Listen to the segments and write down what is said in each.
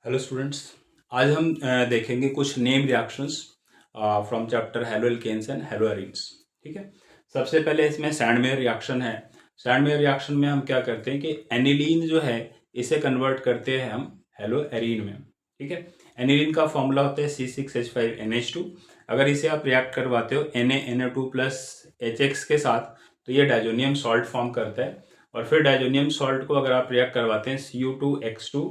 Hello students. आज हम देखेंगे कुछ name reactions from chapter haloalkanes and haloarenes. ठीक है। सबसे पहले इसमें सैंडमेयर रिएक्शन है। सैंडमेयर रिएक्शन में हम क्या करते हैं कि एनिलीन जो है इसे कन्वर्ट करते हैं हम हेलो एरीन में। ठीक है। एनिलीन का फॉर्मूला होता है C6H5NH2। अगर इसे आप रिएक्ट करवाते हो Na NO2 प्लस HX के साथ तो ये डायजोनियम सॉल्ट फॉर्म करता है। और फिर डायजोनियम सॉल्ट को अगर आप रिएक्ट करवाते हैं Cu2X2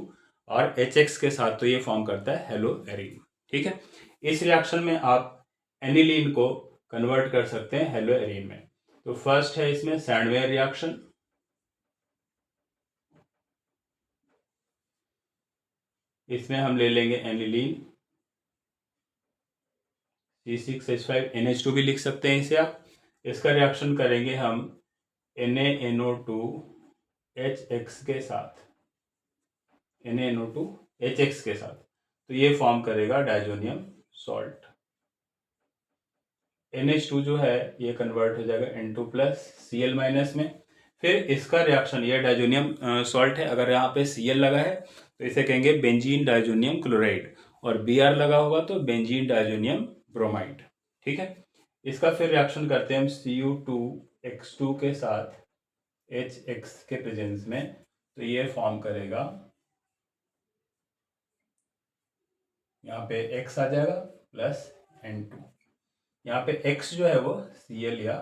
और HX के साथ तो ये फॉर्म करता है हेलो एरीन। ठीक है। इस रिएक्शन में आप एनिलीन को कन्वर्ट कर सकते हैं हेलो एरीन में। तो फर्स्ट है इसमें सैंडवेयर रिएक्शन। इसमें हम ले लेंगे एनिलीन C6H5NH2 भी लिख सकते हैं इसे आप। इसका रिएक्शन करेंगे हम NaNO2HX के साथ NaNO2HX के साथ तो ये फॉर्म करेगा डायजोनियम सॉल्ट। NH2 जो है ये कन्वर्ट हो जाएगा N2 प्लस Cl माइनस में। फिर इसका रिएक्शन ये डायजोनियम सॉल्ट है। अगर यहाँ पे Cl लगा है तो इसे कहेंगे बेंजीन डायजोनियम क्लोराइड और Br लगा होगा तो बेंजीन डायजोनियम ब्रोमाइड। ठीक है। इसका फिर रिएक्शन करते हैं हम Cu2X2 के साथ HX के प्रेजेंस में तो ये फॉर्म करेगा, यहाँ पे X आ जाएगा प्लस N2। यहाँ पे X जो है वो Cl या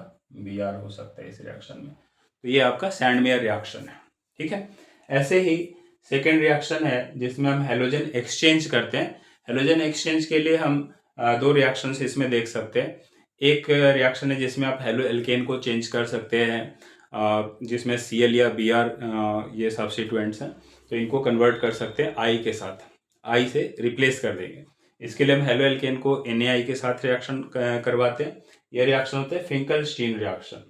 Br हो सकता है इस रिएक्शन में। तो ये आपका सैंडमेयर रिएक्शन है। ठीक है। ऐसे ही सेकेंड रिएक्शन है जिसमें हम हेलोजन एक्सचेंज करते हैं। हेलोजन एक्सचेंज के लिए हम दो रिएक्शंस इसमें देख सकते हैं। एक रिएक्शन है जिसमें आप हेलो एल्केन को चेंज कर सकते हैं, जिसमें Cl या Br ये सब्स्टिट्यूएंट्स हैं तो इनको कन्वर्ट कर सकते हैं I के साथ। I से रिप्लेस कर देंगे। इसके लिए हम हेलो एल्केन को NaI के साथ रिएक्शन करवाते हैं। यह रिएक्शन होता है फिंकलस्टीन रिएक्शन।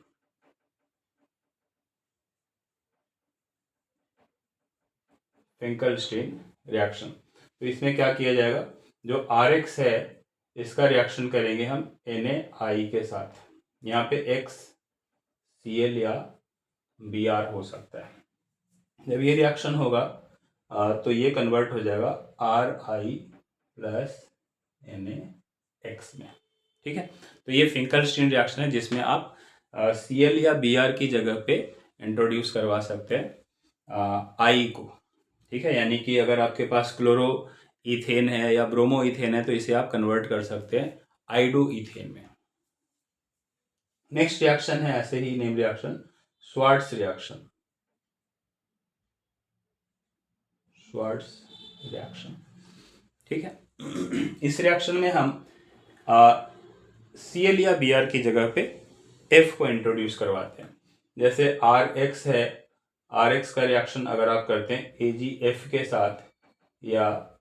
फिंकलस्टीन रिएक्शन तो इसमें क्या किया जाएगा, जो RX है इसका रिएक्शन करेंगे हम NaI के साथ। यहाँ पे X Cl या Br हो सकता है। जब ये रिएक्शन होगा तो ये कन्वर्ट हो जाएगा Ri प्लस NaX में। ठीक है। तो ये फिंकलस्टीन रिएक्शन है जिसमें आप Cl या Br की जगह पे इंट्रोड्यूस करवा सकते हैं I को। ठीक है। यानी कि अगर आपके पास क्लोरो इथेन है या ब्रोमो इथेन है तो इसे आप कन्वर्ट कर सकते हैं आइडो इथेन में। नेक्स्ट रिएक्शन है ऐसे ही name reaction Wurtz reaction. Wurtz reaction. ठीक है। इस रिएक्शन में हम Cl या Br की जगह पे F को इंट्रोड्यूस करवाते हैं। जैसे RX है, RX का रिएक्शन अगर आप करते हैं AgF के साथ या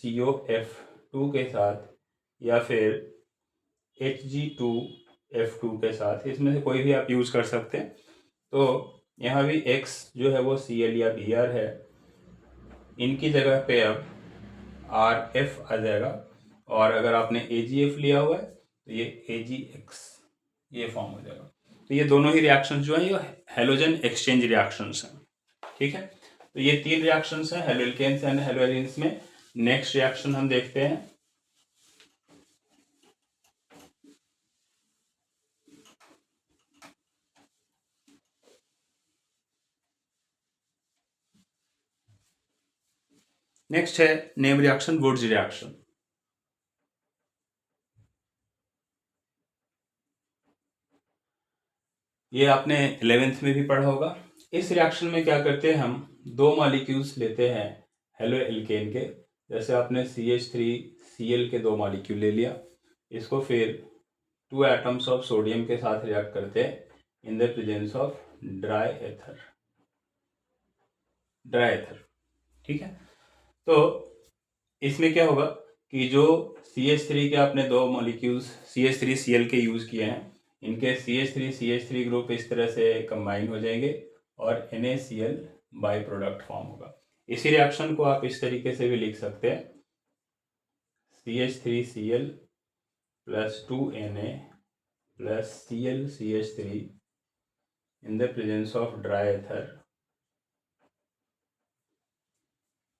COF2 के साथ या फिर Hg2F2 के साथ, इसमें से कोई भी आप यूज कर सकते हैं। तो यहाँ भी X जो है वो Cl या Br है, इनकी जगह पे अब RF आ जाएगा। और अगर आपने AgF लिया हुआ है तो ये AgX ये फॉर्म हो जाएगा। तो ये दोनों ही रिएक्शंस जो है ये हेलोजन एक्सचेंज रिएक्शंस हैं। ठीक है। तो ये तीन रिएक्शंस हैं haloalkanes and haloarenes में। नेक्स्ट रिएक्शन हम देखते हैं। नेक्स्ट है नेम रिएक्शन वुड्स रिएक्शन। ये आपने 11th में भी पढ़ा होगा। इस रिएक्शन में क्या करते हैं, हम दो मॉलिक्यूल्स लेते हैं हेलो एल्केन के। जैसे आपने CH3Cl के दो मॉलिक्यूल ले लिया, इसको फिर 2 एटम्स ऑफ सोडियम के साथ रिएक्ट करते हैं in the presence of dry ether. ठीक है। तो इसमें क्या होगा कि जो CH3 के आपने दो मॉलिक्यूल्स CH3Cl के यूज किए हैं, इनके CH3CH3 ग्रुप इस तरह से कंबाइन हो जाएंगे और NaCl बाई प्रोडक्ट फॉर्म होगा। इसी रिएक्शन को आप इस तरीके से भी लिख सकते हैं CH3Cl plus 2Na plus ClCH3 in the presence of dry ether.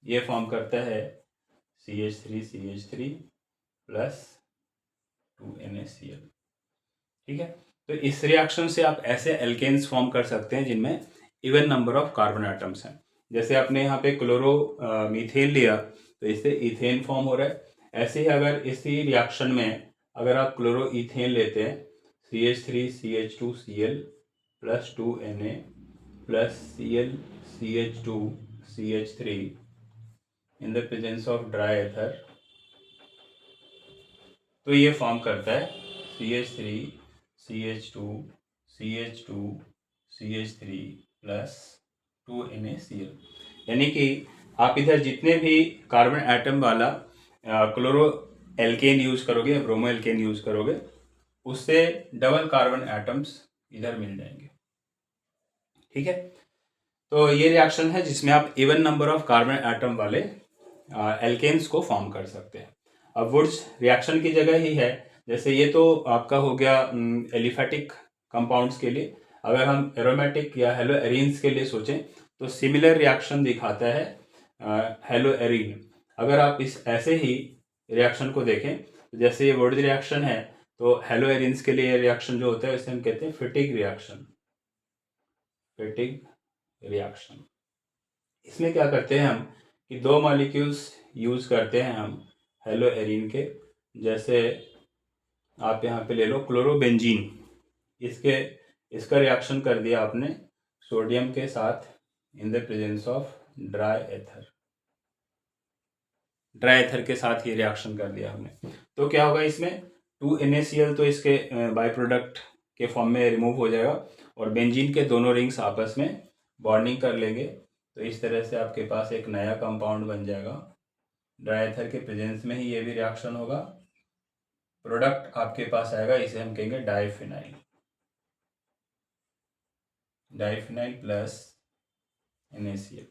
ये फॉर्म करता है CH3 प्लस 2NaCl। ठीक है, तो इस रिएक्शन से आप ऐसे एल्केन्स फॉर्म कर सकते हैं जिनमें even number of carbon atoms हैं। जैसे आपने यहाँ पे क्लोरो मीथेन लिया तो इससे इथेन फॉर्म हो रहा है। ऐसे ही अगर इसी रिएक्शन में अगर आप क्लोरो इथेन लेते हैं CH3CH2Cl plus 2Na plus ClCH2CH3 in the presence of dry ether, तो ये फॉर्म करता है CH3CH2CH2CH3 प्लस 2NaCl। यानी कि आप इधर जितने भी कार्बन एटम वाला क्लोरो एल्केन यूज करोगे या ब्रोमो एल्केन यूज करोगे उससे डबल कार्बन एटम्स इधर मिल जाएंगे। ठीक है, तो ये रिएक्शन है जिसमें आप even number of carbon atom वाले एल्केन्स को फॉर्म कर सकते हैं। अब वुड्स रिएक्शन की जगह ही है, जैसे ये तो आपका हो गया एलिफेटिक कंपाउंड्स के लिए। अगर हम एरोमेटिक या हेलो एरीन्स के लिए सोचें तो सिमिलर रिएक्शन दिखाता है हेलो एरीन। अगर आप इस ऐसे ही रिएक्शन को देखें तो जैसे ये वुड्स रिएक्शन है तो हेलो एरीन्स के लिए रिएक्शन जो होता है इसे हम कहते हैं फिटिग रिएक्शन। फिटिग रिएक्शन, इसमें क्या करते हैं हम कि दो मॉलिक्यूल्स यूज करते हैं हम हेलो एरीन के। जैसे आप यहाँ पे ले लो क्लोरोबेंजीन, इसका रिएक्शन कर दिया आपने सोडियम के साथ in the presence of dry ether. Dry ether के साथ ये रिएक्शन कर दिया हमने, तो क्या होगा इसमें 2NaCl तो इसके बाय प्रोडक्ट के फॉर्म में रिमूव हो जाएगा और बेंजीन के दोनों रिंग्स आपस में बॉन्डिंग कर लेंगे। तो इस तरह से आपके पास एक नया कंपाउंड बन जाएगा। ड्राई एथर के प्रेजेंस में ही ये भी रिएक्शन होगा, प्रोडक्ट आपके पास आएगा, इसे हम कहेंगे डाइफिनाइल। Diphenyl plus NaCl।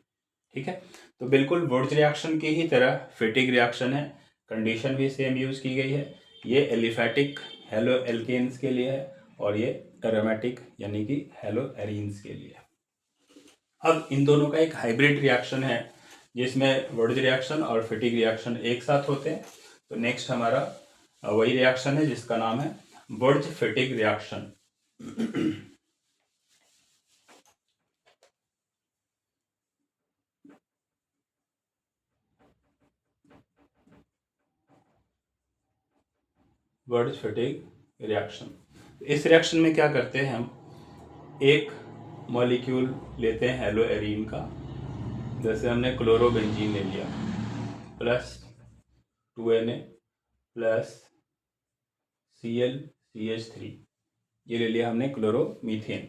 ठीक है, तो बिल्कुल वुड्स रिएक्शन की ही तरह फिटिग रिएक्शन है, कंडीशन भी सेम यूज की गई है। ये एलिफेटिक हेलो एल्केन्स के लिए है और ये एरोमेटिक यानी कि हेलो एरीन्स के लिए है। अब इन दोनों का एक हाइब्रिड रिएक्शन है जिसमें वुड्स रिएक्शन और फिटिग रिएक्शन एक साथ होते हैं। तो नेक्स्ट हमारा वही रिएक्शन है जिसका नाम है वुड्स फिटिग रिएक्शन। वुड्स फिटिग रिएक्शन, इस रिएक्शन में क्या करते हैं हम एक मॉलिक्यूल लेते हैं हेलो एरीन का, जैसे हमने क्लोरोबेंजीन ले लिया प्लस 2Na प्लस ClCH3, ये ले लिया हमने क्लोरोमीथेन।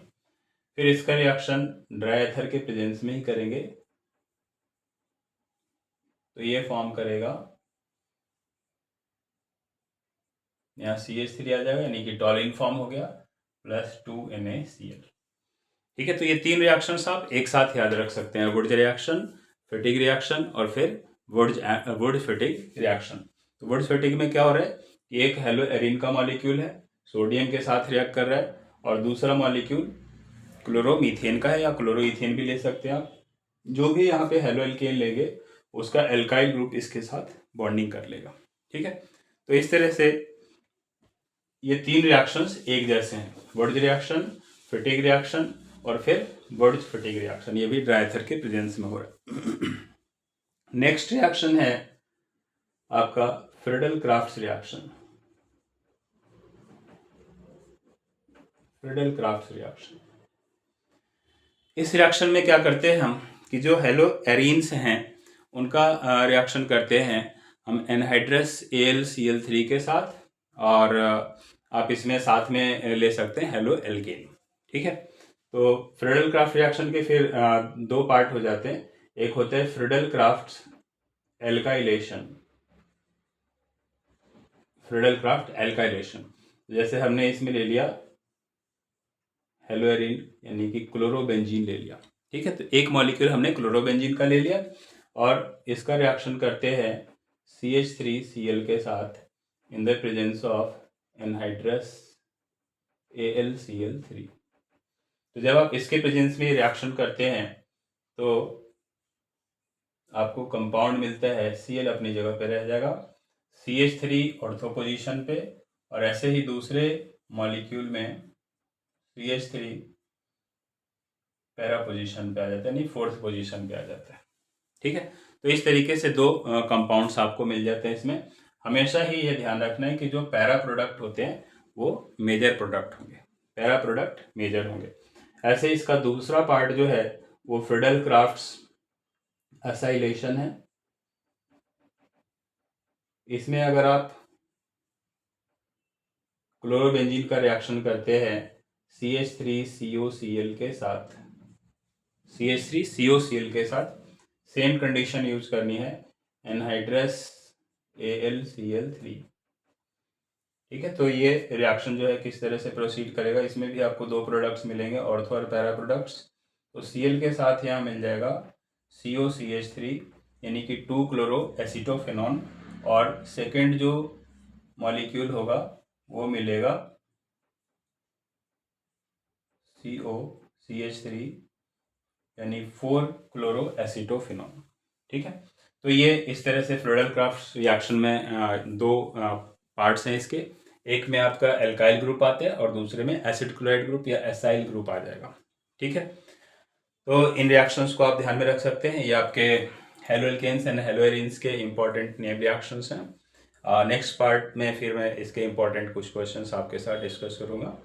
फिर इसका रिएक्शन ड्राई एथर के प्रेजेंस में ही करेंगे तो ये फॉर्म करेगा, यहाँ CH3 आ जाएगा यानी कि टॉलिन फॉर्म हो गया प्लस 2NaCl। ठीक है, तो ये तीन रिएक्शंस आप एक साथ याद रख सकते हैं, वुड्स रिएक्शन, फिटिग रिएक्शन और फिर वुड्स फिटिग रिएक्शन। तो वुड्स फिटिग में क्या हो रहा है कि एक हेलो एरीन का मॉलिक्यूल है, सोडियम के साथ रिएक्ट कर रहा है और दूसरा मॉलिक्यूल क्लोरोमीथेन का है या क्लोरोइथेन भी ले सकते हैं आप। जो भी यहाँ पे हेलो एल्केन लेंगे उसका एल्काइल ग्रुप इसके साथ बॉन्डिंग कर लेगा। ठीक है, तो इस तरह से ये तीन रिएक्शंस एक जैसे हैं, वुड्स रिएक्शन, फिटिग रिएक्शन और फिर वुड्स फिटिग रिएक्शन, ये भी ड्राई एथर के प्रेजेंस में हो रहा है। नेक्स्ट रिएक्शन है आपका Friedel crafts reaction. Friedel crafts reaction, इस रिएक्शन में क्या करते हैं हम कि जो हेलो एरीन्स हैं उनका रिएक्शन करते हैं हम एनहाइड्रस AlCl3 के साथ, और आप इसमें साथ में ले सकते हैं हेलो एल्केन। ठीक है, तो फ्रीडल क्राफ्ट रिएक्शन के फिर दो पार्ट हो जाते हैं, एक होता है Friedel craft alkylation. Friedel craft alkylation, जैसे हमने इसमें ले लिया हेलो एरीन यानी कि क्लोरोबेंजीन ले लिया। ठीक है, तो एक मॉलिक्यूल हमने क्लोरोबेंजीन का ले लिया और इसका रिएक्शन करते हैं CH3Cl के साथ in the presence of anhydrous AlCl3। तो जब आप इसके प्रेजेंस में रिएक्शन करते हैं तो आपको कंपाउंड मिलता है Cl अपनी जगह पे रह जाएगा, CH3 ऑर्थो पोजीशन पे, और ऐसे ही दूसरे मॉलिक्यूल में CH3 पैरा पोजीशन पे आ जाता है, यानी फोर्थ पोजीशन पे आ जाता है। ठीक है, तो इस तरीके से दो कंपाउंड्स आपको मिल जाते हैं इसमें। हमेशा ही ये ध्यान रखना है कि जो पैरा प्रोडक्ट होते हैं वो मेजर प्रोडक्ट होंगे, पैरा प्रोडक्ट मेजर होंगे। ऐसे इसका दूसरा पार्ट जो है वो फ्रीडल क्राफ्ट्स एसाइलेशन है। इसमें अगर आप क्लोरोबेंजीन का रिएक्शन करते हैं CH3COCl के साथ, CH3COCl के साथ सेम कंडीशन यूज करनी है, एनहाइड्रस AlCl3। ठीक है, तो ये रिएक्शन जो है किस तरह से प्रोसीड करेगा, इसमें भी आपको दो प्रोडक्ट्स मिलेंगे, ऑर्थो और पैरा प्रोडक्ट्स। तो Cl के साथ यहाँ मिल जाएगा COCH3 यानी कि 2 क्लोरो एसिटोफेनॉन, और सेकेंड जो मॉलिक्यूल होगा वो मिलेगा COCH3 यानी 4 क्लोरो एसिटोफेनॉन। ठीक है, तो ये इस तरह से फ्लोरल क्राफ्ट रिएक्शन में दो पार्ट्स हैं इसके, एक में आपका एल्काइल ग्रुप आते हैं और दूसरे में एसिड क्लोराइड ग्रुप या एसाइल ग्रुप आ जाएगा। ठीक है, तो इन रिएक्शंस को आप ध्यान में रख सकते हैं, ये आपके हेलोएल्केन्स एंड हेलोएरीन्स के इंपॉर्टेंट नेम रिएक्शंस हैं। नेक्स्ट पार्ट में फिर मैं इसके इंपॉर्टेंट कुछ क्वेश्चंस आपके साथ डिस्कस करूंगा।